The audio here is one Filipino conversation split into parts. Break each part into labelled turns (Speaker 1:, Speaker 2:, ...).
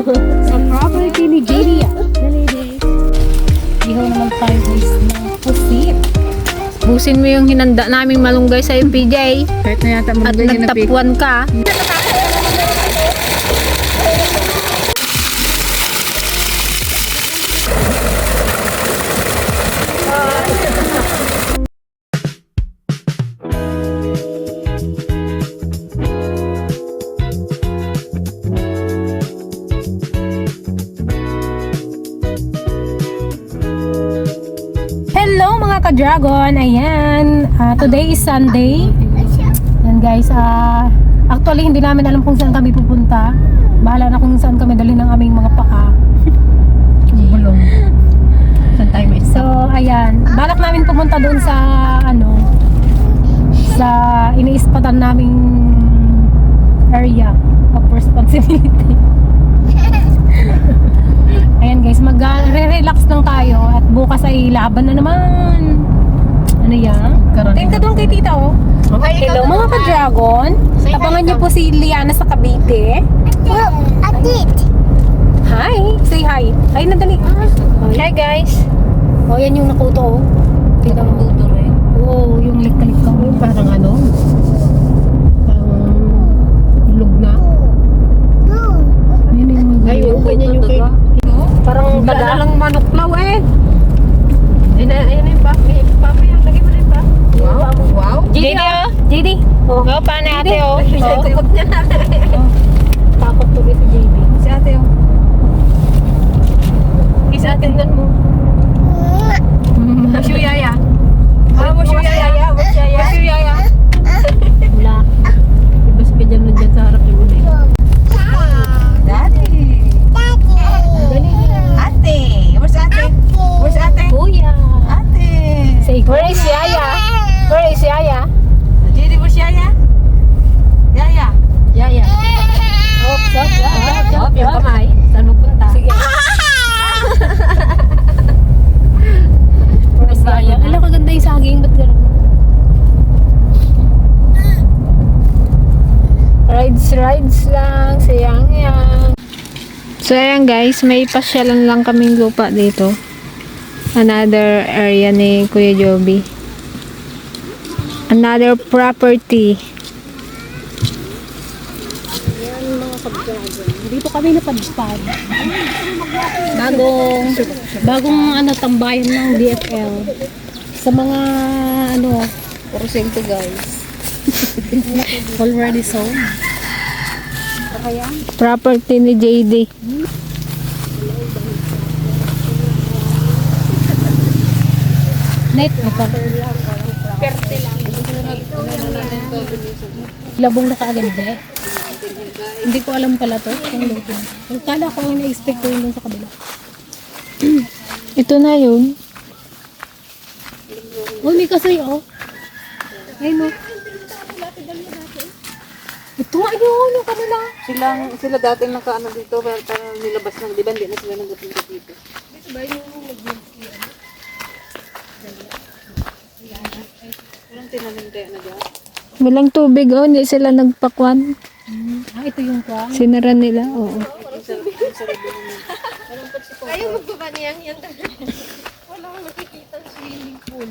Speaker 1: Sa property ni JD. Ihaw naman tayo guys ng pusit. Busin mo yung hinanda naming malunggay sa PJ.
Speaker 2: Kahit na yata
Speaker 1: At
Speaker 2: malunggay yun na pig.
Speaker 1: nagtapuan ka. Hello mga ka-dragon! Ayan, today is Sunday. Ayan guys, actually hindi namin alam kung saan kami pupunta. Bahala na kung saan kami dali ng aming mga paa.
Speaker 2: Bulong. Saan tayo may
Speaker 1: So, ayan, balak namin pumunta doon sa sa iniispatan naming area of responsibility. Ayan guys, mag-relax lang tayo at bukas ay laban na naman. Ano yan? Tingin ka doon kay tita oh. Hello mga ka-dragon. Abangan niyo po si Liana sa Cavite. Hi! Say hi. Hi na dali. Hi guys. Oh, yan yung nakuto oh. Tingnan mo.
Speaker 2: Nakuto rin.
Speaker 1: Oo, yung lik-lik ka.
Speaker 2: Parang ano?
Speaker 1: Parang lug na. Yan yung
Speaker 2: Ayun, ganyan yung kay...
Speaker 1: parang
Speaker 2: Bala lang manuklaw eh. Ayun na yung papi. Papi yung lagi mo na yung papi. Wow. Wow.
Speaker 1: JD oh. JD. Oh, paano ate oh?
Speaker 2: Takot niya na.
Speaker 1: Takot tuloy si JD.
Speaker 2: Si ate oh. Isa tingnan mo. What's your yaya? What's your yaya? What's your yaya?
Speaker 1: Wala.
Speaker 2: Ibas ka dyan na dyan sa harap yung ulit. Daddy.
Speaker 1: Dali.
Speaker 2: Ate. Where's ate? Where's ate?
Speaker 1: Kuya.
Speaker 2: Ate.
Speaker 1: Say, where is Yaya? Where is Yaya?
Speaker 2: JD, where's yaya? Yaya.
Speaker 1: Yaya. Oh, stop.
Speaker 2: Up yung kamay. Saan mo punta?
Speaker 1: Sige. Where is Yaya? Alam, kaganda yung saging. Ba't gano'n? Rides lang. Sayang yan. So ayan guys, may pasyalan lang kaming lupa dito. Another area ni Kuya Joby. Another property. Yan mga kabyagan. Dito kami napadpad. Bagong tambayan ng DFL. Sa mga
Speaker 2: Porosento guys.
Speaker 1: already sold. Property ni JD. Net ito. Labong na kaagad eh. Hindi ko alam pala to. Ang luto. Ang kala ko ang na-expect ko yun sa kabila. Ito na yun. Oh, may kasoy oh. Ayun oh. Ito nga yun, yung kanila.
Speaker 2: Sila dating nakaano dito, pero nilabas lang, di ba? Hindi na sila nagpunta dito. Dito ba yung walang tinanim kaya na dyan?
Speaker 1: Walang tubig oh, hindi sila nagpakwan. Ito yung kwan. Sinara nila, oo.
Speaker 2: Ayaw magbuka niyan, yan. Wala kang makikita sa swimming pool.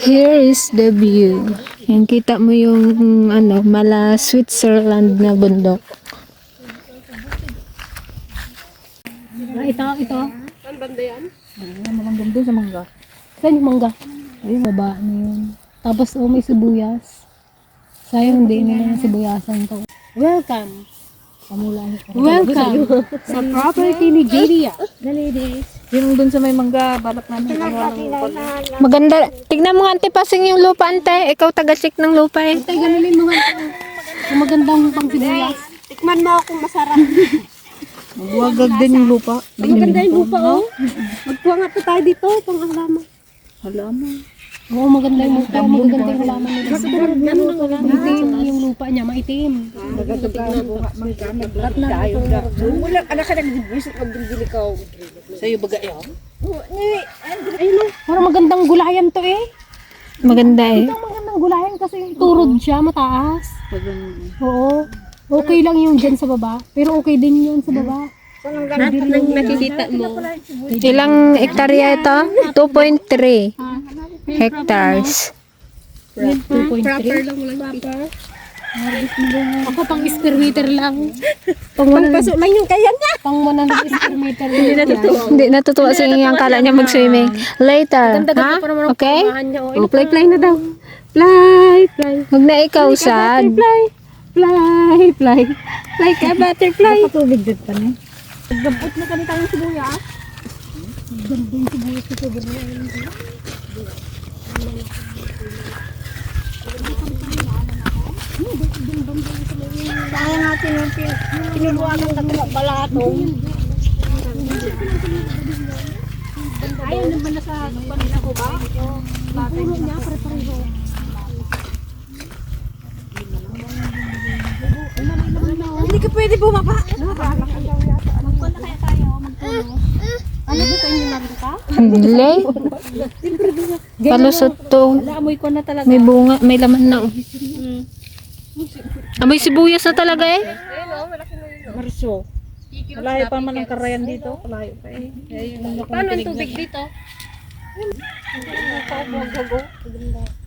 Speaker 1: Here is the view. Yan, kita mo yung mala Switzerland na bundok. Ito.
Speaker 2: Saan banda yan?
Speaker 1: Malanggam doon sa mangga. Saan yung mangga? Ayun, baba na yun. Tapos may sibuyas. Sayang hindi nila yung sibuyasan to. Welcome sa property ni JD.
Speaker 2: Yung dun sa may mangga, balak namin.
Speaker 1: Maganda. Tignan mo nga ante, pasing yung lupa ante. Ikaw taga-sik ng lupa eh. Ante, ganulin mo nga. Magandang pang sibuyas.
Speaker 2: Tikman mo kung masarap. Magwagag din yung lupa.
Speaker 1: Maganda yung lupa oh.
Speaker 2: Magpuha nga po tayo dito, pang halaman. Halaman?
Speaker 1: Oo, maganda yung lupa. Maganda yung halaman nila. Maitim yung lupa niya, maitim.
Speaker 2: Sa'yo baga yun?
Speaker 1: Parang magandang gulayan to eh. Maganda eh.
Speaker 2: Magandang
Speaker 1: ng gulayan kasi turod siya, mataas. Oo. Okay lang yung dyan sa baba. Pero okay din yun sa baba.
Speaker 2: Nakikita mo.
Speaker 3: Ilang hektarya ito? 2.3 hectares.
Speaker 1: 2.3.
Speaker 2: lang walang proper.
Speaker 1: Ako pang square meter lang.
Speaker 2: Pagpasok lang yung kaya niya.
Speaker 1: Pang 100 square meter lang.
Speaker 3: Hindi natutuwa si yung kala niya mag-swimming. Later, ha? Okay?
Speaker 2: Fly na daw. Fly.
Speaker 3: Huwag na ikaw sad.
Speaker 2: Fly ka, butterfly.
Speaker 1: Patubig din pa na.
Speaker 2: Gampot na kami tayong sibuyas. Kaya natin yung pinubuan ng tatlo balatong. Ayaw naman na sa kanila ko ba? Puro niya, pare-pareho. Hindi ka pwede bumaba. Magkuhan na kaya tayo, magtulo. Ano ba kayo yung narita?
Speaker 3: Hindi. Palusot to.
Speaker 1: Amoy ko na talaga.
Speaker 3: May bunga, may laman na. Oh. Amoy sibuyas na talaga eh.
Speaker 2: Marso. Malayo pa man ang karayan dito. Malayo pa eh.
Speaker 1: Paano ang tubig dito?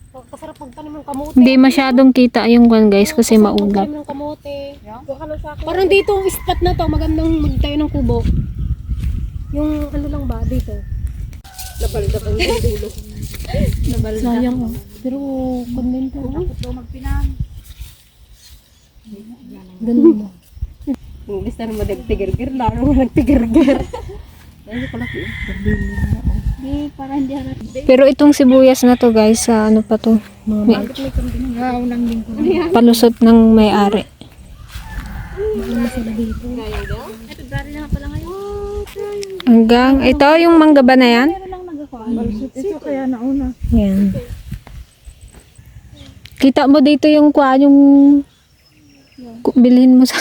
Speaker 1: Kasarap magtanim ng kamote.
Speaker 3: Hindi masyadong kita yung kwan guys kasi maulap.
Speaker 1: Magtanim ng kamote. Parang dito ang spot na to, magandang magtayo ng kubo. Yung ano lang ba dito?
Speaker 2: Nabal-dabal yung dulo.
Speaker 1: Sayang oh. Pero kontento.
Speaker 2: Ito magpinang.
Speaker 1: Ganun mo.
Speaker 2: Imbis na naman nagtigir-gir, lalo mo nagtigir-gir. Ayun pala ko. Di, para hindi harap.
Speaker 3: Pero itong sibuyas na to guys, sa ano pa to? May
Speaker 2: Wow, nang lingko.
Speaker 3: palusot ng may-ari.
Speaker 2: Ito, dari na pala ngayon.
Speaker 3: Hanggang, ito yung mangga ba na yan?
Speaker 2: Ito kaya nauna.
Speaker 3: Yan. Kita mo dito yung kwan, yung bilhin mo sa...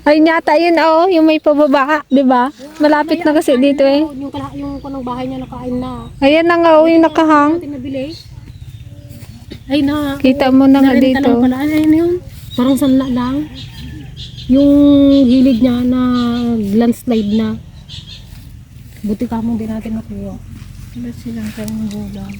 Speaker 3: Ay yata yun oh, yung may pababa, 'di ba? Malapit na kasi dito eh.
Speaker 1: Yung kanang bahay niya nakain na.
Speaker 3: Ayan na nga oh, yung nakahang.
Speaker 1: Natin nabili. Ay na.
Speaker 3: Kita mo na nga
Speaker 1: Narenta
Speaker 3: dito.
Speaker 1: lang pala. Ay, ano yun? Parang sanla lang. Yung gilid niya na landslide na. Buti ka mo din natin nakuha.
Speaker 2: Wala silang kanyang bulang.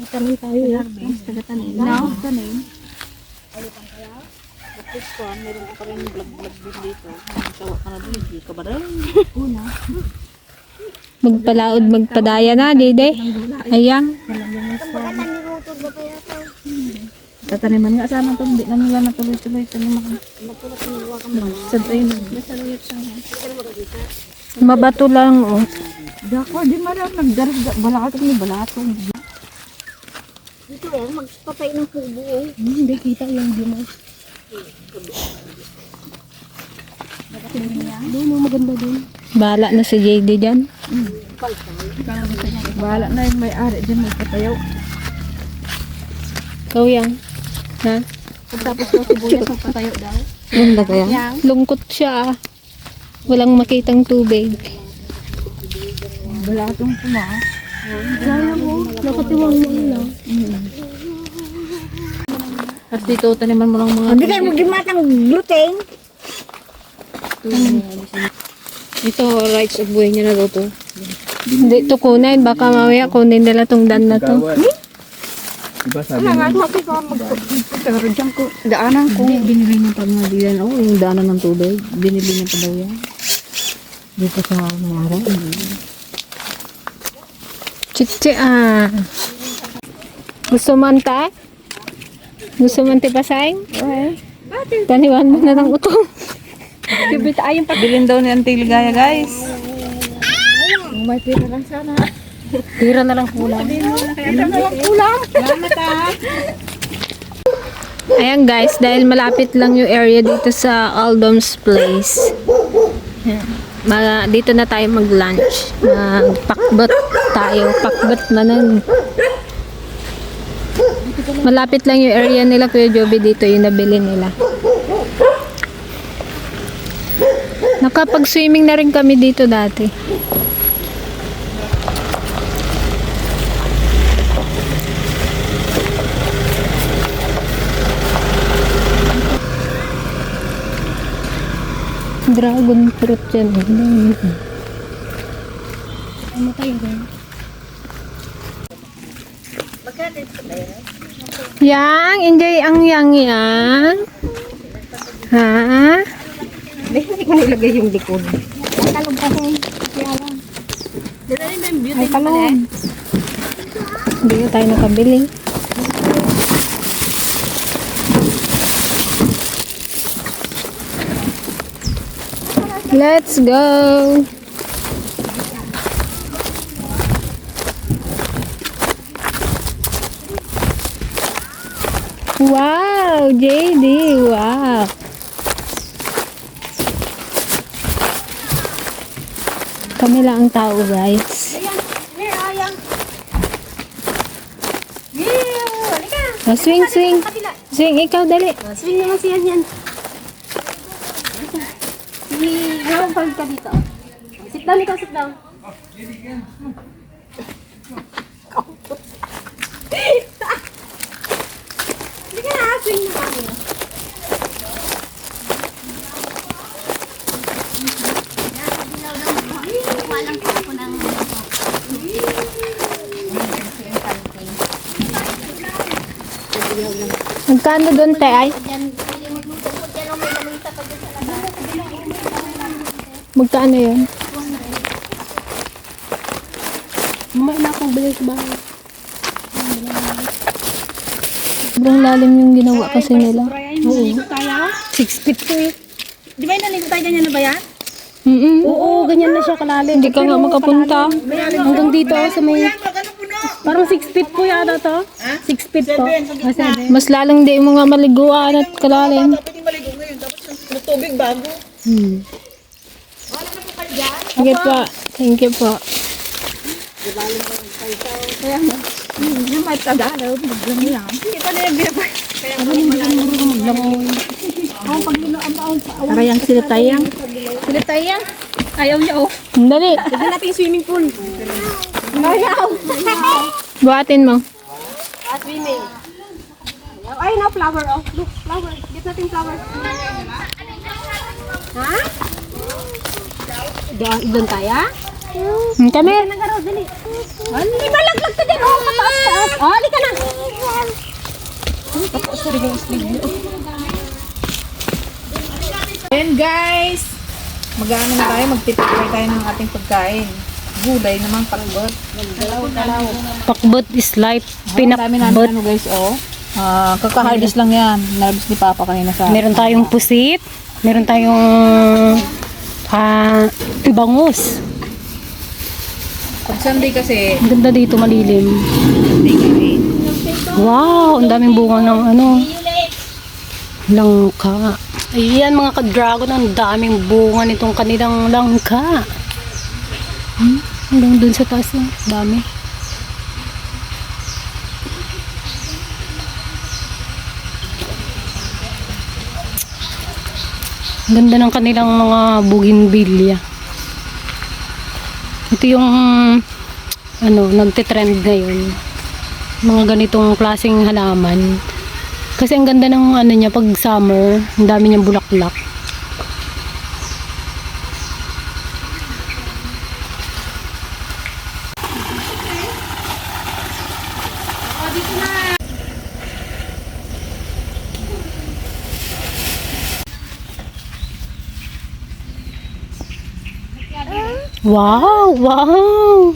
Speaker 1: Tanim tayo.
Speaker 2: Taga-tanim. Now, tanim. Tapos ko, meron ka pa rin vlog-vlog din dito. Sawa ka na din, hindi ka ba rin? Una.
Speaker 3: Magpalaod, magpadaya na, dede. Ayan.
Speaker 2: Tataniman nga sana ito, hindi na nila natuloy-tuloy taniman. Sad tayo na.
Speaker 3: Mabato lang oh.
Speaker 2: Dako, di marang nagdarag, balatong ni balatong.
Speaker 1: Hindi kita yung di mo. Doon, maganda doon.
Speaker 3: Bahala na si JD dyan.
Speaker 2: Bahala na yung may-ari dyan magpatayo.
Speaker 3: Ikaw yan. Ha?
Speaker 2: Pagtapos ko sibuyas magpatayo daw.
Speaker 3: Ganda kaya? Lungkot siya ah. Walang makitang tubig.
Speaker 2: Balatong puma.
Speaker 1: Kaya mo, nakatiwang mo lang.
Speaker 2: At dito, taniman mo lang mga...
Speaker 4: Hindi kayo magimatang gluten.
Speaker 2: Ito, rights of buhay niya na daw to.
Speaker 3: Hindi to kunin. Baka mamaya kunin nila tong dan na to.
Speaker 5: Diba sabi
Speaker 2: Nga, happy ko pero dyan ko, daanan ko. Binili niya pa mga diyan. Oh, yung daanan ng tubig. Binili niya pa daw yan. Dito sa Mara.
Speaker 3: Chichi ah. Gusto mo ante? Gusto mo ante pasayang?
Speaker 2: Okay.
Speaker 3: Taniwan mo na ng utong.
Speaker 2: Kibita ayun pa. Bilin daw ni Auntie Ligaya, guys. May pira lang sana.
Speaker 1: Tira na lang kulang.
Speaker 2: Salamat ah.
Speaker 3: Ayan guys, dahil malapit lang yung area dito sa Aldom's Place. Yan. Dito na tayo mag-lunch. Pakbet tayo. Pakbet manan. Malapit lang yung area nila, Kuya Joby. Dito yung nabili nila. Nakapag-swimming na rin kami dito dati. Dragon fruit yan.
Speaker 1: Ano tayo rin?
Speaker 3: Yang, enjoy ang yang. Ha?
Speaker 2: Hindi ko nilagay yung likod.
Speaker 4: Ay, talong kasi. Kaya lang.
Speaker 2: Ay, talong.
Speaker 3: Hindi na tayo nakabili. Let's go! Wow! JD! Wow! Kami lang ang tao, guys. Oh, swing, swing. Swing, ikaw, dali.
Speaker 1: Swing naman siya yan. Meron pag ka dito. Sit down, ikaw, sit down. Hindi ka na, swing na kami.
Speaker 3: Magkano doon, te? Ay? Magkano yun?
Speaker 1: Mamaya na akong bili sa bahay.
Speaker 3: Sobrang lalim yung ginawa kasi nila.
Speaker 1: Oo. Tayo?
Speaker 3: 6 feet po eh.
Speaker 4: Di ba yung naligo tayo ganyan na ba yan?
Speaker 1: Oo, ganyan na siya kalalim.
Speaker 3: Hindi ka nga makapunta.
Speaker 1: Hanggang dito sa may... Parang 6 feet po yata to. 6 feet po. Ah, 7.
Speaker 3: Mas lalang di mo nga maliguan at kalalim.
Speaker 2: Dapat yung maligo ngayon. Dapat yung tubig bago.
Speaker 3: Sige po. Thank you po.
Speaker 2: Yung may tagalaw. Biglang yan. Hindi pa na yung binabay.
Speaker 3: Para yung silitayang.
Speaker 2: Silitayang. Ayaw niya oh.
Speaker 3: Dali.
Speaker 1: Tignan natin yung swimming pool.
Speaker 3: Buhatin mo.
Speaker 1: Swimming. Ay, na flower oh. Look, flower. Get natin flower. Ha? Doon tayo?
Speaker 3: Kami.
Speaker 1: Nagaraw, dali. Hindi malaglag ka din. Oh, mataas-taas. Oh, halika na.
Speaker 2: And guys, mag-ano na tayo, magtitipray tayo ng ating pagkain. Gulay naman pakbet.
Speaker 3: Pakbet is life.
Speaker 2: Dami namin
Speaker 3: Pinakbet.
Speaker 2: ano guys, oh. Kaka-harvest lang yan. Nervous ni Papa kanina sa...
Speaker 3: Meron tayong pusit. Meron tayong bangus.
Speaker 2: Pag Sunday kasi,
Speaker 3: Ang ganda dito, malilim.
Speaker 2: Sunday kami.
Speaker 3: Wow, ang daming bunga ng langka. Ayan mga ka-dragon, ang daming bunga nitong kanilang langka. Hanggang dun sa taas, dami. Ganda ng kanilang mga bougainvillea. Ito yung nagte-trend ngayon. Mga ganitong klaseng halaman. Kasi ang ganda ng niya pag summer, ang dami niyang bulaklak. Wow! Wow!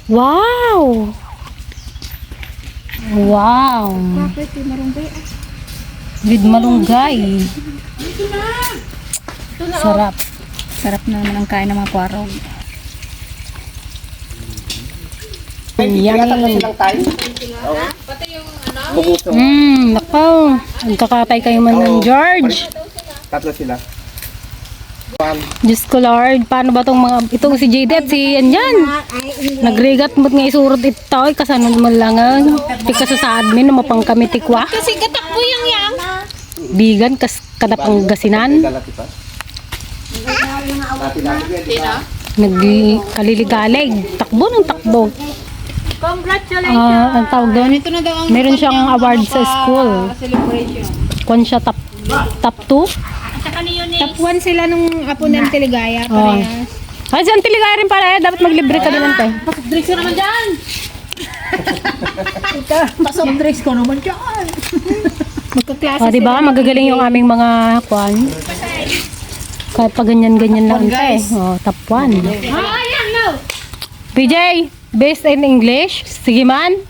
Speaker 3: Wow! Wow! With malunggay. Sarap.
Speaker 2: Sarap na naman ang kain ng mga kwarog.
Speaker 3: Yummy. Nako. Nagkakapay kayo man ng George.
Speaker 5: Tatlo sila.
Speaker 3: Diyos ko Lord, paano ba tong mga, itong si JD at si yan yan. Nagrigat mo't nga isurot ito, ay kasanod mo lang ang tika sa admin na mapang kami tikwa.
Speaker 1: Kasi gatak po yang.
Speaker 3: Bigan, kadapang gasinan. Nagkaliligalig, takbo ng takbo. Ang tawag doon, meron siyang award sa school. Kung siya top 2.
Speaker 1: Top 1 sila nung apo ng Teligaya. Parehas.
Speaker 3: Ay, si Antiligaya rin pala eh. Dapat maglibre ka naman tayo.
Speaker 4: Dress ko naman dyan. Pasok dress ko naman dyan.
Speaker 1: Magkaklase
Speaker 3: O, diba? Magagaling yung aming mga kwan. Kahit pa ganyan-ganyan lang tayo. O, top 1. PJ, based in English? Sige man.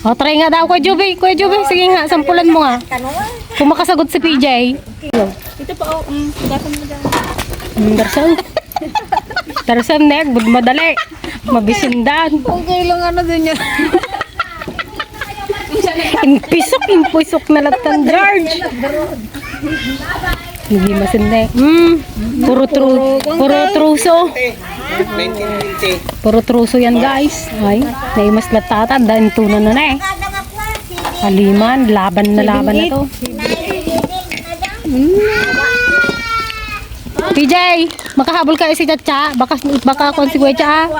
Speaker 3: O, try nga daw, Kuya Juby. Kuya Juby, sige nga, sampulan mo nga. Kung makasagot si PJ.
Speaker 4: Ito pa, gatan mo dyan.
Speaker 3: Darsan nek, bud madali. Mabisindan.
Speaker 1: Okay lang ano din yan.
Speaker 3: Inpisok na latang George. Hindi masin nek. Puro truso.
Speaker 5: 1920.
Speaker 3: Puro truso yan guys. Ay, naimas latata, dahil tunan na eh. Haliman, laban na to. PJ, makahabol ka si Chacha. Baka konsekwensya.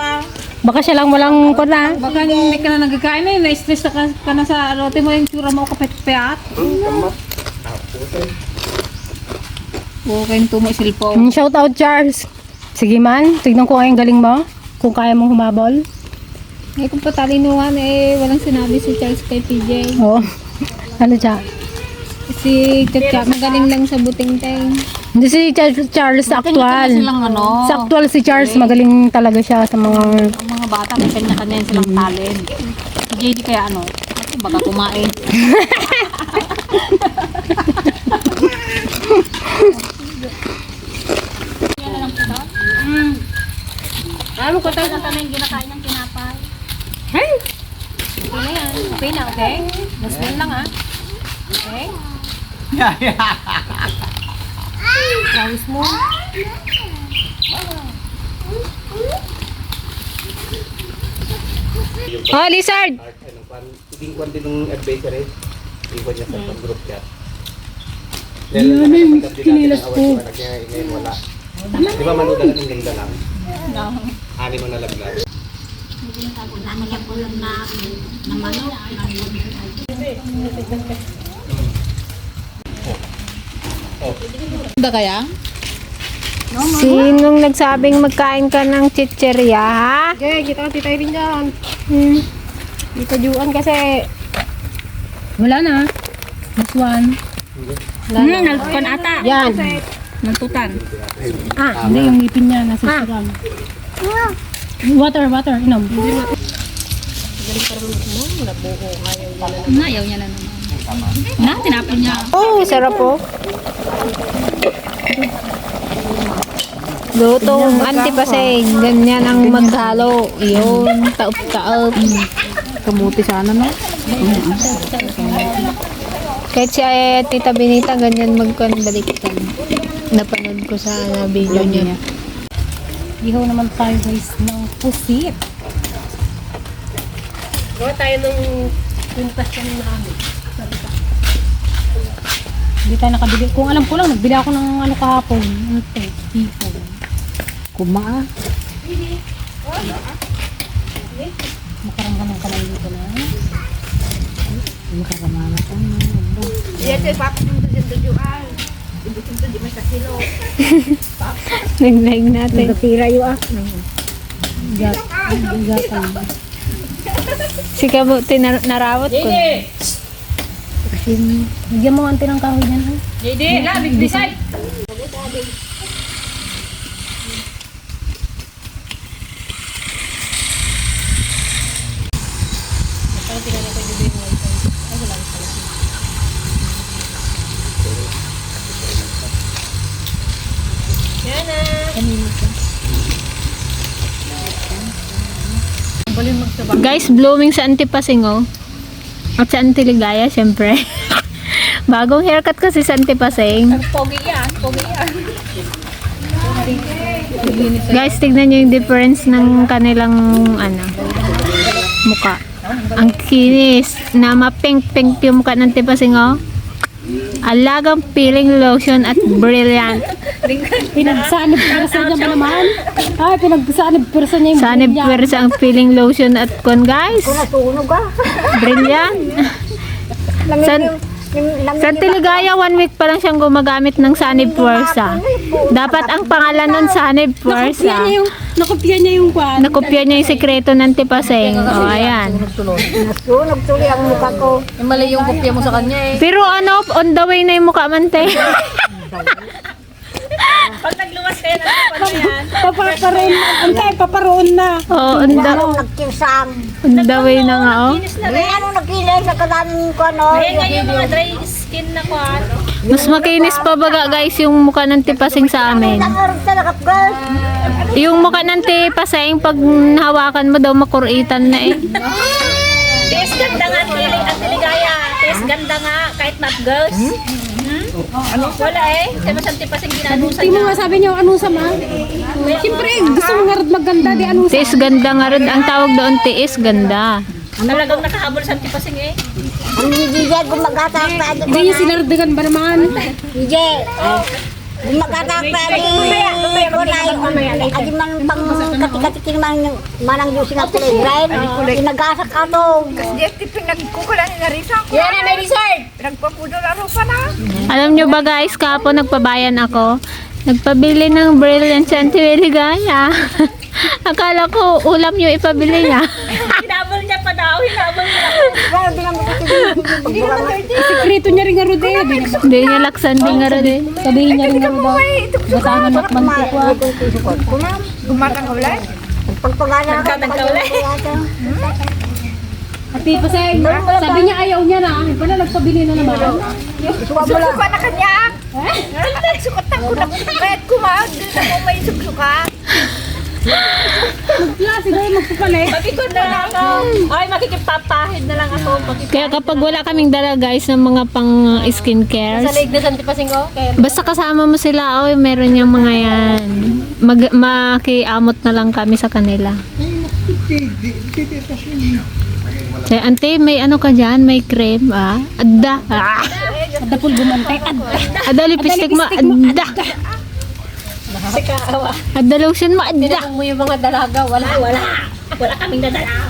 Speaker 3: Baka siya lang walang na.
Speaker 2: Baka hindi ka na nagkakain na yun. Na-stress ka na sa rote mo yung tsura mo kapit-piyat. Okay, tumo silpo.
Speaker 3: Shout out Charles. Sige man, tignan ko kayong galing mo. Kung kaya mong humabol.
Speaker 1: Eh kung patalinuhan eh walang sinabi si Charles kay PJ.
Speaker 3: Oo. Ano siya?
Speaker 1: Si Chacha magaling lang sa buting-teng.
Speaker 3: Hindi si Charles sa actual.
Speaker 2: Silang ano,
Speaker 3: Sa actual si Charles magaling talaga siya sa mga...
Speaker 2: ang mga bata, may kanya-kanya silang talent. Si JD kaya ano, baka kumain.
Speaker 4: Ano ko tayo na yung ginakain ng kinapay?
Speaker 1: Okay na yan. Okay na, okay? Muslim lang ah. Okay? Promise mo.
Speaker 3: Oh, Lizard!
Speaker 5: Ibig kwan din ng advisory. Iwan niya sa group chat. Kinilas ko. Wala. Di ba manuda ng ganda lang? Ani mo nalaglag.
Speaker 2: Ba kaya?
Speaker 1: Sinong nagsabing magkain ka ng chicherya, ha?
Speaker 4: Okay, kita ka titay rin dyan.
Speaker 1: Di ko juan kasi
Speaker 3: Wala na. This one.
Speaker 4: Nagpan ata.
Speaker 1: yan.
Speaker 4: Nagtutan.
Speaker 3: Hindi, yung ngipin niya nasa Instagram. Water, inom.
Speaker 4: Ayaw niya na naman. Na, tinapon niya.
Speaker 1: Oh, sarap po. Lutong antipasay. Ganyan ang maghalo. Yun, taop-taop.
Speaker 2: Kamuti sana no?
Speaker 1: Kahit si Tita Benita, ganyan magkandalikan. Napanood ko sa video niya.
Speaker 3: Ihaw naman tayo guys ng pusit.
Speaker 4: Gawa tayo ng pintasyon namin.
Speaker 3: Hindi tayo nakabili. Kung alam ko lang, nagbili ako ng ano kahapon. Ano to? Hipon.
Speaker 2: Kumaa.
Speaker 3: Makaramdaman ka lang dito na.
Speaker 2: Makaramana ka na.
Speaker 4: Yan, papos ng tujuan. Ibig yung tujuan may kasilo.
Speaker 1: Nag-like natin.
Speaker 3: Tira yung gatan.
Speaker 1: Si Kabuti narawat ko.
Speaker 3: Bigyan mo ante ng kahoy dyan. Ha?
Speaker 4: JD, labig decide.
Speaker 1: Guys, blooming sa Antipasing oh. At sa Antiligaya, syempre. Bagong haircut kasi sa Antipasing.
Speaker 4: Pogi yan, pogi yan.
Speaker 2: Guys, tignan nyo yung difference ng kanilang muka. Ang kinis na mapink-pink yung mukha ng Tipasing, oh. Alagang peeling lotion at brilliant.
Speaker 1: Pinagsanib person niya ba naman? Ay, pinagsanib person niya yung
Speaker 2: Sanib
Speaker 1: niya.
Speaker 2: pwersa ang peeling lotion at kon, guys.
Speaker 4: Nasunog ah.
Speaker 2: Brilliant. Sa Tiligaya, 1 week pa lang siyang gumagamit ng Sanib Pwersa. Dapat ang pangalan nun Sanib Pwersa.
Speaker 1: Nakopya niya yung kwan.
Speaker 2: Nakopya niya yung sekreto ng Tipasing. O, ayan.
Speaker 4: Nasunog tuloy ang mukha ko.
Speaker 3: Mali yung kopya mo sa kanya eh.
Speaker 2: Pero ano, on the way na yung mukha man, te.
Speaker 3: Pag nagluwas kayo na ano yan.
Speaker 1: Paparoon. Antay, paparoon na.
Speaker 2: O,
Speaker 4: Nagkirsang.
Speaker 2: on the way na nga, oh.
Speaker 4: May ano nagkilay sa kadaming ko ano.
Speaker 3: Ngayon yung mga dry skin na ko ano.
Speaker 2: Mas makinis pa baga, guys, yung mukha ng Tipasing sa amin.
Speaker 4: Nangarap sa nakapgal.
Speaker 2: Yung mukha ng Tipasing, pag nahawakan mo daw, makuritan na eh.
Speaker 3: Tes ganda nga ang Tiligaya. Tes ganda nga kahit not girls. Ano? Wala eh. Kasi masanti pa sing ginanusan
Speaker 1: Tingnan mo nga sabi niya, anong sama? Siyempre, gusto mo nga rin maganda di anong sama.
Speaker 2: Tiis ganda nga rin. Ang tawag doon, tiis ganda.
Speaker 3: Talagang nakahabol sa tipasing eh.
Speaker 4: Ang DJ gumagatak pa.
Speaker 1: Hindi niya sinardigan ba naman?
Speaker 4: DJ. Gumagatak pa di ko na yung adi man pang kati-kati manang yusin ang kulay grind. Inagasak ka to.
Speaker 6: Kasi pinagkukulan ni Narisa.
Speaker 3: Yan na may resort.
Speaker 6: Pinagpapudol ako pa na.
Speaker 2: Alam nyo ba, guys, kahapon nagpabayan ako. Nagpabili ng brilliant sa Tiligaya. Akala ko ulam yung ipabili niya.
Speaker 3: Hinabol niya pa daw. Hinabol niya.
Speaker 1: Sekreto niya rin nga rin eh.
Speaker 2: Hindi niya laksan din nga rin eh.
Speaker 1: Sabihin niya rin nga rin daw. Batangan at mantikwa.
Speaker 6: Gumatang ka wala?
Speaker 4: Pagpagana ako.
Speaker 3: Nagkawala.
Speaker 1: At di pa sabi niya ayaw niya na. Pala nagpabili na naman.
Speaker 6: Susuka na kanya. Sukatan ko na. Kahit kumahag din ako may suksuka.
Speaker 1: Klase dahil magpapalit.
Speaker 3: Magkikon na lang ako. Ay, makikipapahid na lang ako.
Speaker 2: Kaya kapag wala kaming dala, guys, ng mga pang skincare,
Speaker 3: Sa leg na sa tipasing ko. Kaya
Speaker 2: basta kasama mo sila, oh, meron yung mga yan. Makiamot na lang kami sa kanila. Eh, ante, may ano ka dyan? May cream, ah? Adda. Ah!
Speaker 1: Ada pul gumantay.
Speaker 2: Adda lipstick mo, adda. Adda lotion mo, adda.
Speaker 3: tinanong mo yung mga dalaga. Wala. Wala kaming dadala.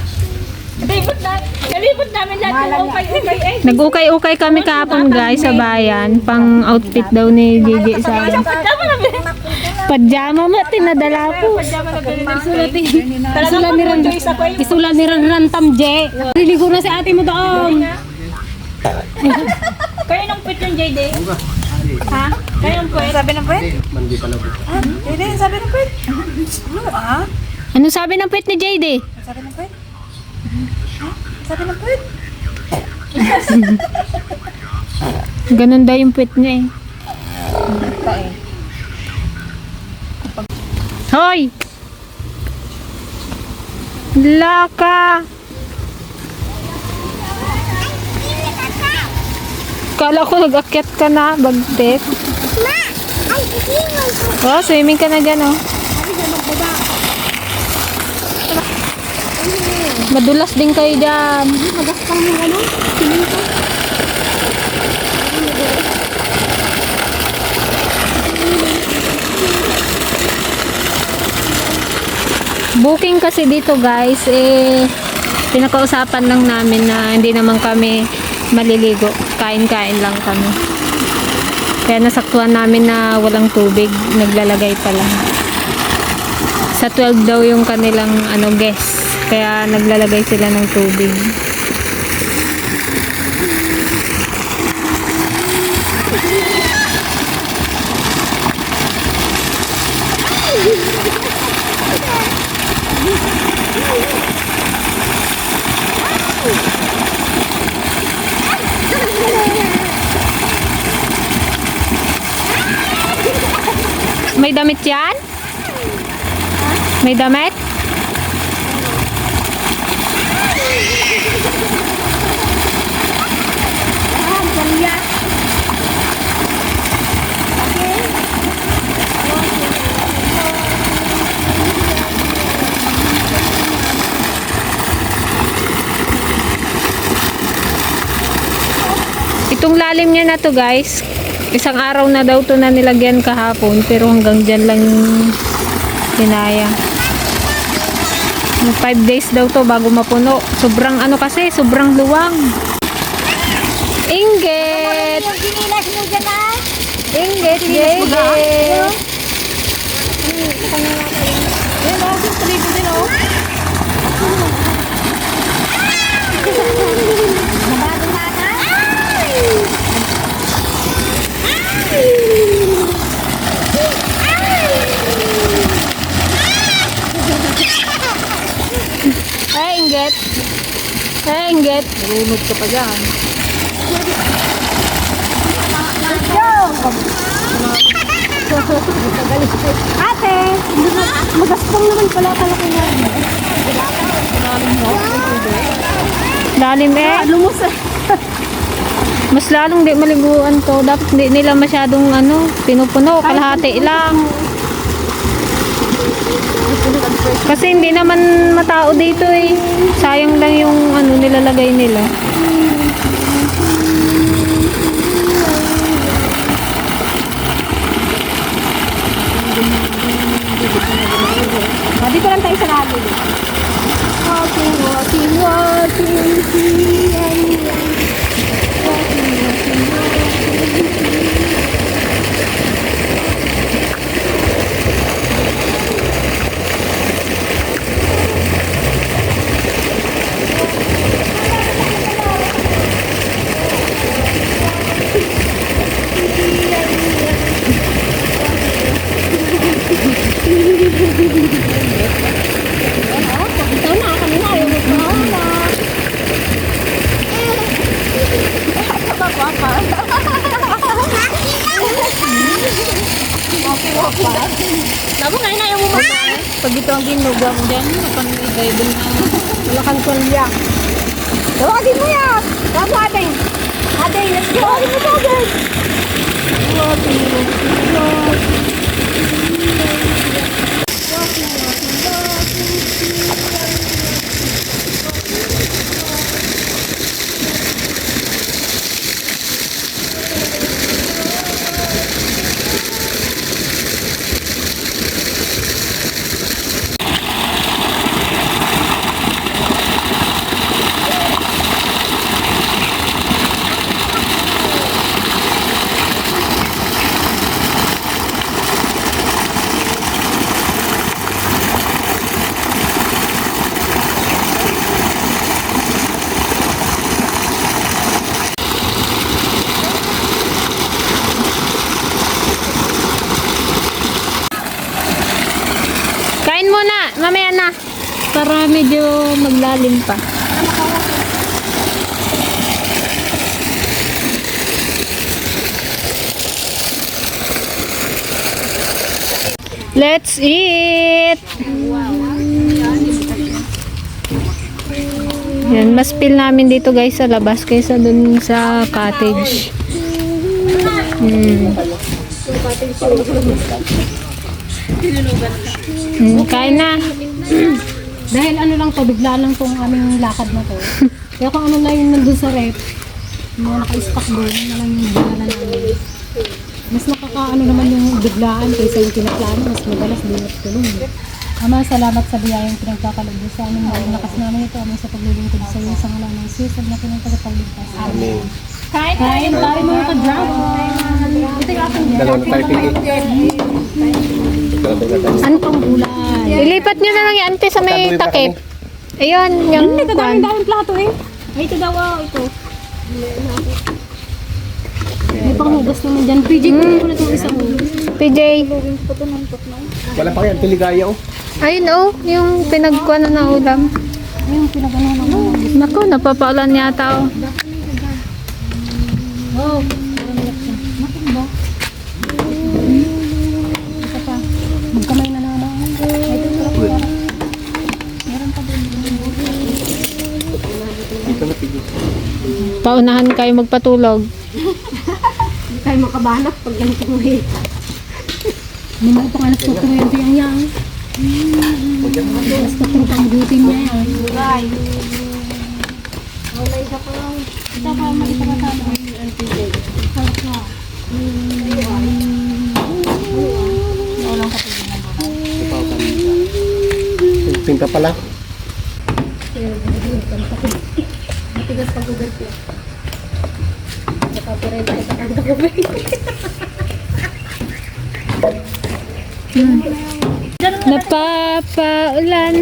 Speaker 3: Kalipot namin lahat yung ukay-ukay eh.
Speaker 2: Nag-ukay-ukay kami kahapon, guys, sa bayan. Pang outfit daw ni Gigi sa akin. Pajama mo, tinadala po.
Speaker 1: Isula ni Ran. Isula ni Ran Rantam Je. Liligo na si ate mo doon.
Speaker 3: Kaya nung pit yung JD? Ha? Kaya nung pit?
Speaker 6: Sabi ng pwet?
Speaker 5: Mandi pala po.
Speaker 6: Hindi, sabi ng pwet. Ano ah?
Speaker 2: Ano sabi ng pet ni JD?
Speaker 6: Sabi ng pwet? Sabi ng pwet?
Speaker 2: Ganun daw yung pet niya eh. Hoy! Laka! Kala ko nag-akyat ka na, bagtit. Oh, swimming ka na dyan, oh. Madulas din kayo dyan. Booking kasi dito, guys, eh, pinakausapan lang namin na hindi naman kami maliligo. Kain-kain lang kami. Kaya nasaktuhan namin na walang tubig. Naglalagay pala. Sa 12 daw yung kanilang guest. Kaya naglalagay sila ng tubig. May damit yan? May damit? Itong lalim niya na to guys, isang araw na daw to na nilagyan kahapon, pero hanggang dyan lang yung hinaya. 5 days daw to bago mapuno. Sobrang ano kasi, sobrang luwang. Inggit!
Speaker 4: Yung ginilas mo dyan ah.
Speaker 2: Inggit, Jade!
Speaker 4: Nabago na na.
Speaker 2: Ay, Inggit! Ay, Inggit! Narunod ka pa dyan.
Speaker 3: Ate, magaspang naman pala kalaki na.
Speaker 2: Lalim eh. Mas lalong di maliguan to. Dapat di nila masyadong pinupuno. Kalahati lang. Kasi hindi naman matao dito eh. Sayang lang yung nilalagay nila.
Speaker 3: Dito lang tayo sa lago.
Speaker 2: Pag ito ang ginugang dyan, napang-ibay na.
Speaker 3: Wala kang kulya. Tawagin mo yan. Tawag mo ate. Ate, let's go. Tawagin mo tawagin.
Speaker 2: Kain muna, mamaya na. Para medyo maglalim pa. Let's eat! Yan, mas feel namin dito guys sa labas kaysa dun sa cottage. Kain na.
Speaker 3: Dahil lang to, bigla lang tong aming lakad na to. Kaya kung ano lang yung nandun sa rep, mga naka-stock doon, na lang yung bigla namin. Mas naman yung biglaan kaysa yung pinaplano, mas madalas din at tulong. Ama, salamat sa biyayang pinagkakalob sa aming mga lakas namin ito, aming sa paglilingkod sa iyo, sa ngalan ng Jesus na pinagkakapagligtas. Amen. Kain tayo mga ka-dragon. Ito yung aking
Speaker 5: Dalawa na tayo pili.
Speaker 3: Ano pang gulay?
Speaker 2: Ilipat nyo na lang yan ante sa may
Speaker 5: Tatuloy ba
Speaker 2: takip. Ayun, yung
Speaker 3: Hindi, kadaming plato eh. Ay, ito daw, ito. May panghugas naman dyan. PJ, kunin ko na itong isang hugas.
Speaker 2: PJ.
Speaker 5: Wala pa yan, piligaya oh.
Speaker 2: Ayun oh, yung pinagkuha na ulam.
Speaker 3: Yung pinagano na hugas.
Speaker 2: Naku, napapaulan yata oh.
Speaker 3: Wow, parang nilak siya. Makin ba? Ito pa. Magkamay na naman. Ay, ito sarap pa. Meron pa din.
Speaker 5: Dito na pili.
Speaker 2: Paunahan kayo magpatulog.
Speaker 3: Hindi tayo makabanap pag ganito mo eh. Hindi mo pangalap sa kurente yang yang. Basta pang panggutin niya yan. Buray. Wala isa pa lang. Isa pa, mag-isa pa sana.
Speaker 5: Pinta pala.
Speaker 2: Napapaulan.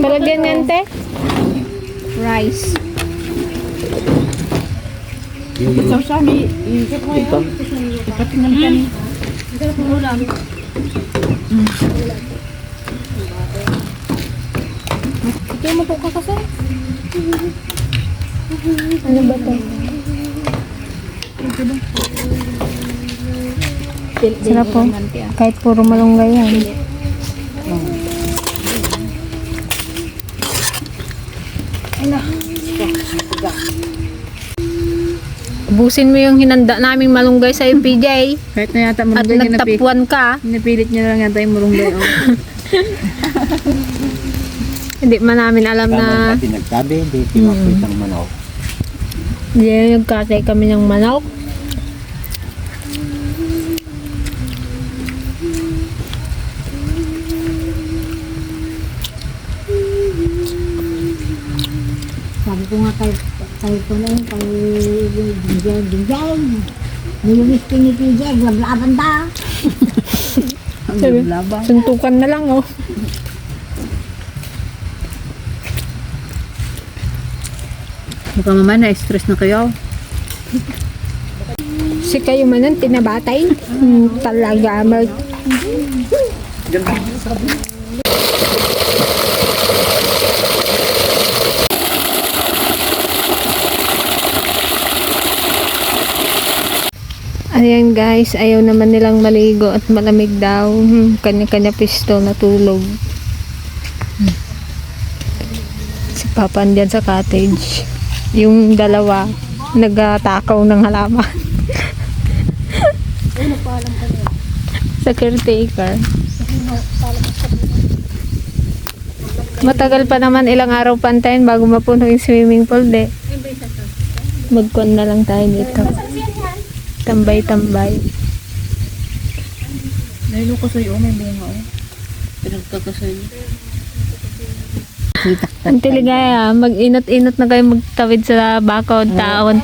Speaker 2: Palagyan nga te. Rice.
Speaker 3: Ito mo po ka kasi.
Speaker 2: Ano ba to? Sarap po. Kahit puro malunggay yan. Ubusin mo yung hinanda naming malunggay sa PJ.
Speaker 6: Kahit na yata
Speaker 2: At nagtapuan ka.
Speaker 6: Napilit niya lang yata yung murunggay.
Speaker 2: Hindi man namin alam na
Speaker 5: Dati nagsabi, di tinapit ang manok.
Speaker 2: hindi nagkatay kami ng manok.
Speaker 4: Sabi ko nga kay ko na yun, kay Binjay. Nilumis ko ni Binjay, lablaban ta.
Speaker 2: Suntukan na lang oh.
Speaker 6: Mukhang mama na-stress na kayo.
Speaker 2: Si kayo manan tinabatay. Talaga mag... Ayan guys, ayaw naman nilang maligo at malamig daw. Kanya-kanya pisto natulog. Si Papa andyan sa cottage. Yung dalawa, nagtakaw ng halaman. Sa caretaker. Matagal pa naman, ilang araw pa antayin bago mapuno yung swimming pool, de. Magkon na lang tayo dito. Tambay-tambay.
Speaker 6: Nahilo ko sa'yo, may bunga oh. Pinagkakasayo.
Speaker 2: Ang tiligaya, mag-inot-inot na kayo magtawid sa bakod, taon,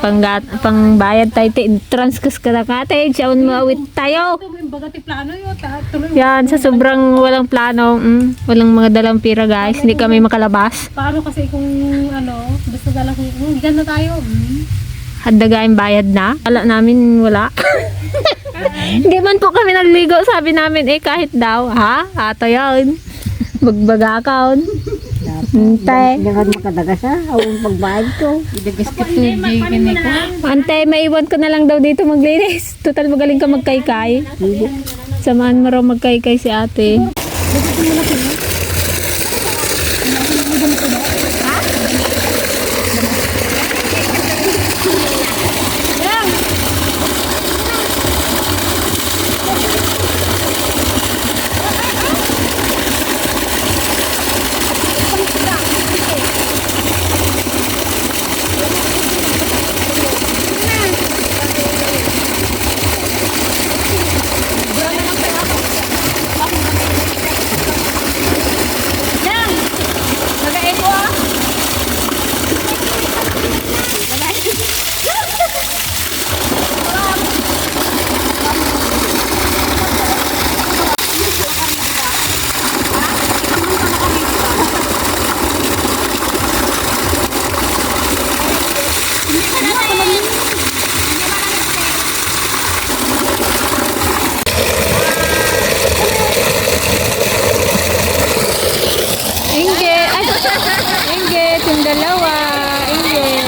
Speaker 2: pangbayad tayo, transkas ka na cottage, awan mo awit tayo.
Speaker 3: Bagati plano yun. Tuloy.
Speaker 2: Yan, sa sobrang walang plano, walang mga dalang pira guys, hindi kami makalabas.
Speaker 3: Paano kasi kung ano, gusto ka lang kung dyan na tayo.
Speaker 2: Hadagain bayad na, wala namin, wala. Hindi man po kami nagligo, sabi namin kahit daw, ha? Ato yun. Magbagakaon. Antay.
Speaker 4: Dagan makadagas ha, awang pagbayad ko.
Speaker 6: Idagas ka to, di ganito ko.
Speaker 2: Antay, maiwan ko na lang daw dito maglinis. Total magaling ka magkaykay. Samahan mo raw magkaykay si ate. Inggit, yung dalawa. Inggit.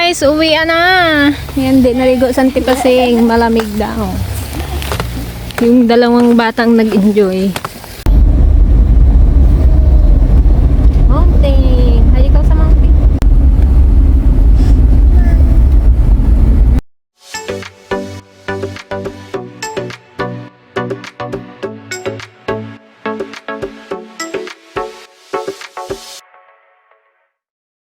Speaker 2: Guys, uwi na. Yan, di naligo sa Antipasing. Malamig daw. Yung dalawang batang nag-enjoy.